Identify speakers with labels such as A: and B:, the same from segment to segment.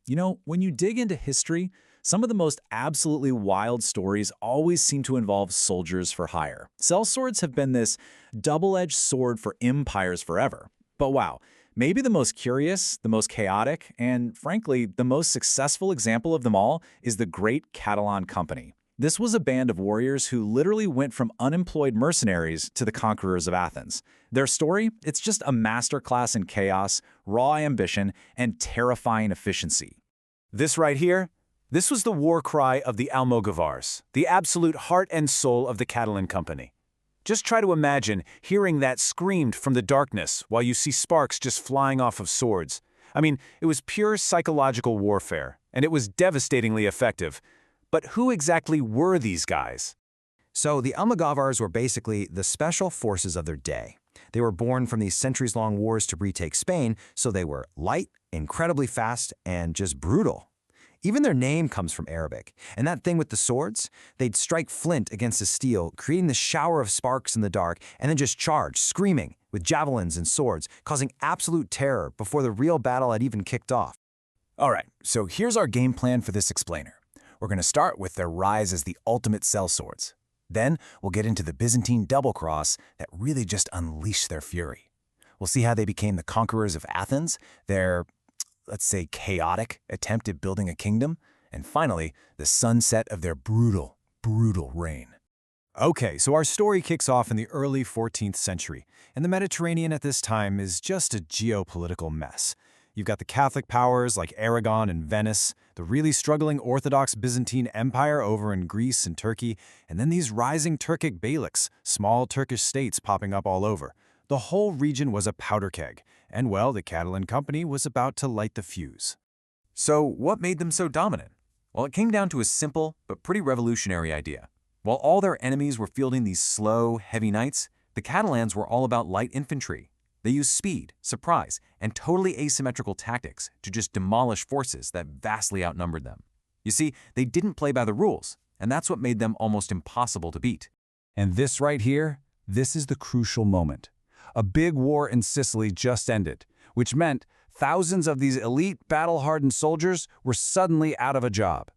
A: When you dig into history, some of the most absolutely wild stories always seem to involve soldiers for hire. Sellswords have been this double-edged sword for empires forever. But wow, maybe the most curious, the most chaotic, and frankly, the most successful example of them all is the Great Catalan Company. This was a band of warriors who literally went from unemployed mercenaries to the conquerors of Athens. Their story? It's just a masterclass in chaos, raw ambition, and terrifying efficiency.
B: This right here? This was the war cry of the Almogavars, the absolute heart and soul of the Catalan Company. Just try to imagine hearing that screamed from the darkness while you see sparks just flying off of swords. I mean, it was pure psychological warfare, and it was devastatingly effective. But who exactly were these guys?
C: So the Almogavars were basically the special forces of their day. They were born from these centuries-long wars to retake Spain, so they were light, incredibly fast, and just brutal. Even their name comes from Arabic. And that thing with the swords? They'd strike flint against the steel, creating this shower of sparks in the dark, and then just charge, screaming, with javelins and swords, causing absolute terror before the real battle had even kicked off.
A: All right, so here's our game plan for this explainer. We're going to start with their rise as the ultimate sellswords. Then we'll get into the Byzantine double-cross that really just unleashed their fury. We'll see how they became the conquerors of Athens, their, let's say, chaotic attempt at building a kingdom, and finally, the sunset of their brutal, brutal reign.
B: Okay, so our story kicks off in the early 14th century, and the Mediterranean at this time is just a geopolitical mess. You've got the Catholic powers like Aragon and Venice, the really struggling Orthodox Byzantine Empire over in Greece and Turkey, and then these rising Turkic beyliks, small Turkish states popping up all over. The whole region was a powder keg, and well, the Catalan Company was about to light the fuse.
A: So what made them so dominant? Well, it came down to a simple but pretty revolutionary idea. While all their enemies were fielding these slow, heavy knights, the Catalans were all about light infantry. They used speed, surprise, and totally asymmetrical tactics to just demolish forces that vastly outnumbered them. You see, they didn't play by the rules, and that's what made them almost impossible to beat.
B: And this right here, this is the crucial moment. A big war in Sicily just ended, which meant thousands of these elite, battle-hardened soldiers were suddenly out of a job.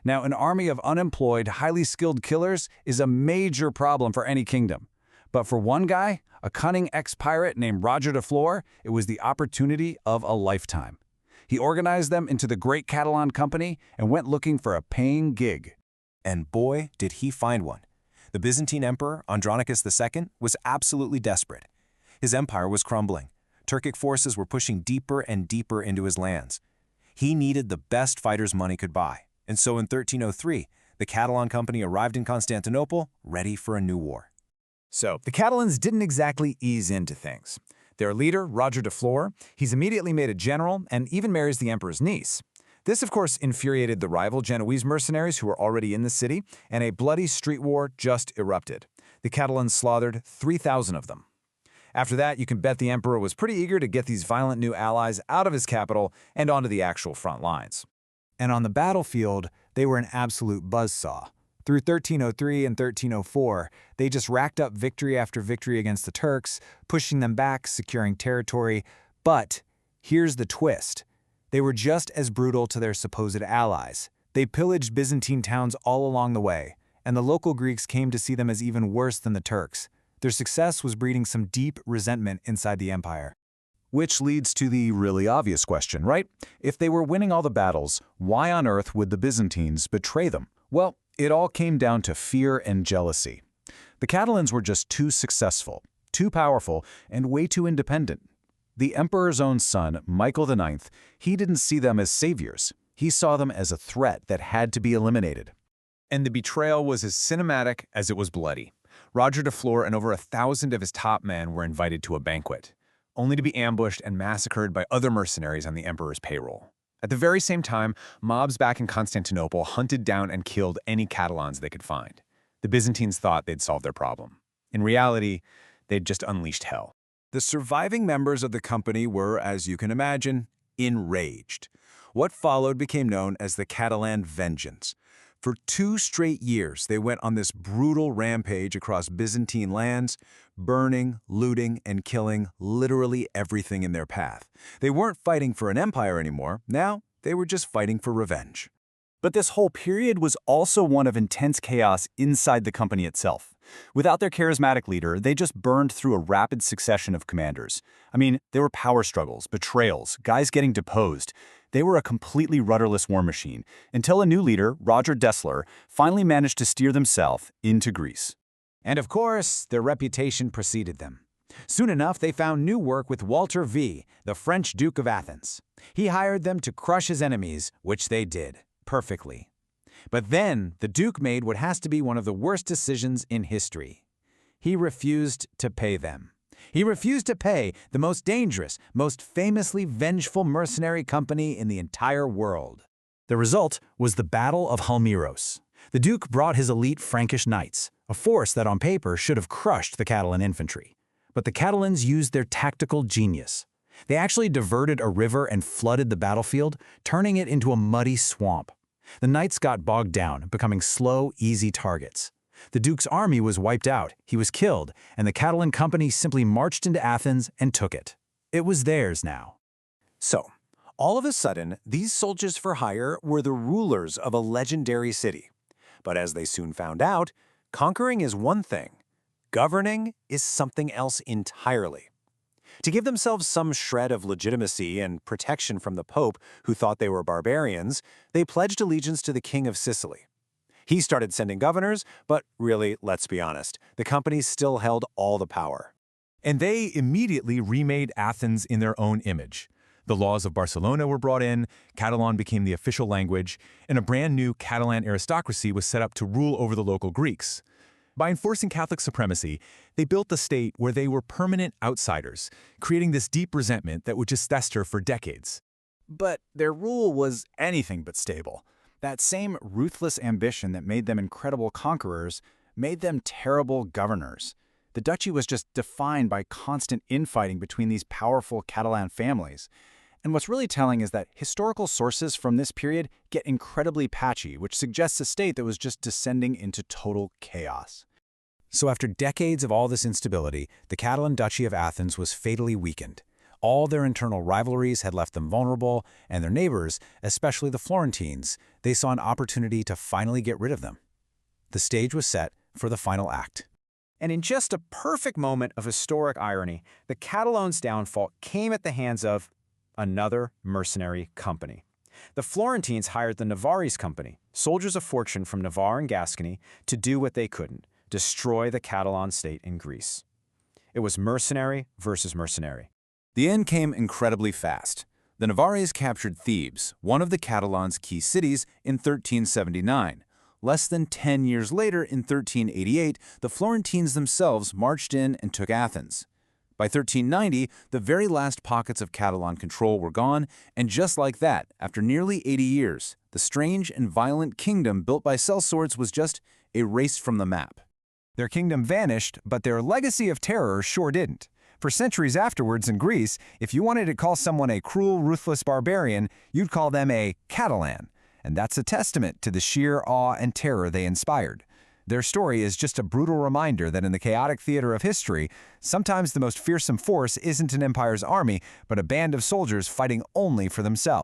B: Now, an army of unemployed, highly skilled killers is a major problem for any kingdom. But for one guy, a cunning ex-pirate named Roger de Flor, it was the opportunity of a lifetime. He organized them into the Great Catalan Company and went looking for a paying gig.
D: And boy, did he find one. The Byzantine Emperor, Andronicus II, was absolutely desperate. His empire was crumbling. Turkic forces were pushing deeper and deeper into his lands. He needed the best fighters money could buy. And so in 1303, the Catalan Company arrived in Constantinople, ready for a new war.
E: So, the Catalans didn't exactly ease into things. Their leader, Roger de Flor, he's immediately made a general and even marries the emperor's niece. This, of course, infuriated the rival Genoese mercenaries who were already in the city, and a bloody street war just erupted. The Catalans slaughtered 3,000 of them. After that, you can bet the emperor was pretty eager to get these violent new allies out of his capital and onto the actual front lines.
B: And on the battlefield, they were an absolute buzzsaw. Through 1303 and 1304, they just racked up victory after victory against the Turks, pushing them back, securing territory. But here's the twist. They were just as brutal to their supposed allies. They pillaged Byzantine towns all along the way, and the local Greeks came to see them as even worse than the Turks. Their success was breeding some deep resentment inside the empire.
A: Which leads to the really obvious question, right? If they were winning all the battles, why on earth would the Byzantines betray them? Well, it all came down to fear and jealousy. The Catalans were just too successful, too powerful, and way too independent. The emperor's own son, Michael IX, he didn't see them as saviors. He saw them as a threat that had to be eliminated.
F: And the betrayal was as cinematic as it was bloody. Roger de Flor and over 1,000 of his top men were invited to a banquet, only to be ambushed and massacred by other mercenaries on the emperor's payroll. At the very same time, mobs back in Constantinople hunted down and killed any Catalans they could find. The Byzantines thought they'd solved their problem. In reality, they'd just unleashed hell.
D: The surviving members of the company were, as you can imagine, enraged. What followed became known as the Catalan Vengeance. For 2 straight years, they went on this brutal rampage across Byzantine lands, burning, looting, and killing literally everything in their path. They weren't fighting for an empire anymore. Now,
B: They were just fighting for revenge.
A: But this whole period was also one of intense chaos inside the company itself. Without their charismatic leader, they just burned through a rapid succession of commanders. I mean, there were power struggles, betrayals, guys getting deposed. They were a completely rudderless war machine, until a new leader, Roger Dessler, finally managed to steer themselves into Greece.
E: And of course, their reputation preceded them. Soon enough, they found new work with Walter V, the French Duke of Athens. He hired them to crush his enemies, which they did, perfectly. But then, the Duke made what has to be one of the worst decisions in history. He refused to pay them. He refused to pay the most dangerous, most famously vengeful mercenary company in the entire world.
A: The result was the Battle of Halmyros. The Duke brought his elite Frankish knights, a force that on paper should have crushed the Catalan infantry. But the Catalans used their tactical genius. They actually diverted a river and flooded the battlefield, turning it into a muddy swamp. The knights got bogged down, becoming slow, easy targets. The Duke's army was wiped out, he was killed, and the Catalan company simply marched into Athens and took it. It was theirs now.
D: So, all of a sudden, these soldiers for hire were the rulers of a legendary city. But as they soon found out, conquering is one thing, governing is something else entirely. To give themselves some shred of legitimacy and protection from the Pope, who thought they were barbarians, they pledged allegiance to the King of Sicily. He started sending governors, but really, let's be honest, the company still held all the power.
F: And they immediately remade Athens in their own image. The laws of Barcelona were brought in, Catalan became the official language, and a brand new Catalan aristocracy was set up to rule over the local Greeks. By enforcing Catholic supremacy, they built a state where they were permanent outsiders, creating this deep resentment that would just fester for decades.
A: But their rule was anything but stable. That same ruthless ambition that made them incredible conquerors made them terrible governors. The duchy was just defined by constant infighting between these powerful Catalan families. And what's really telling is that historical sources from this period get incredibly patchy, which suggests a state that was just descending into total chaos.
B: So after decades of all this instability, the Catalan Duchy of Athens was fatally weakened. All their internal rivalries had left them vulnerable, and their neighbors, especially the Florentines, they saw an opportunity to finally get rid of them. The stage was set for the final act.
C: And in just a perfect moment of historic irony, the Catalans' downfall came at the hands of another mercenary company. The Florentines hired the Navarrese company, soldiers of fortune from Navarre and Gascony, to do what they couldn't, destroy the Catalan state in Greece. It was mercenary versus mercenary.
B: The end came incredibly fast. The Navarres captured Thebes, one of the Catalans' key cities, in 1379. Less than 10 years later, in 1388, the Florentines themselves marched in and took Athens. By 1390, the very last pockets of Catalan control were gone, and just like that, after nearly 80 years, the strange and violent kingdom built by sellswords was just erased from the map.
D: Their kingdom vanished, but their legacy of terror sure didn't. For centuries afterwards in Greece, if you wanted to call someone a cruel, ruthless barbarian, you'd call them a Catalan. And that's a testament to the sheer awe and terror they inspired. Their story is just a brutal reminder that in the chaotic theater of history, sometimes the most fearsome force isn't an empire's army, but a band of soldiers fighting only for themselves.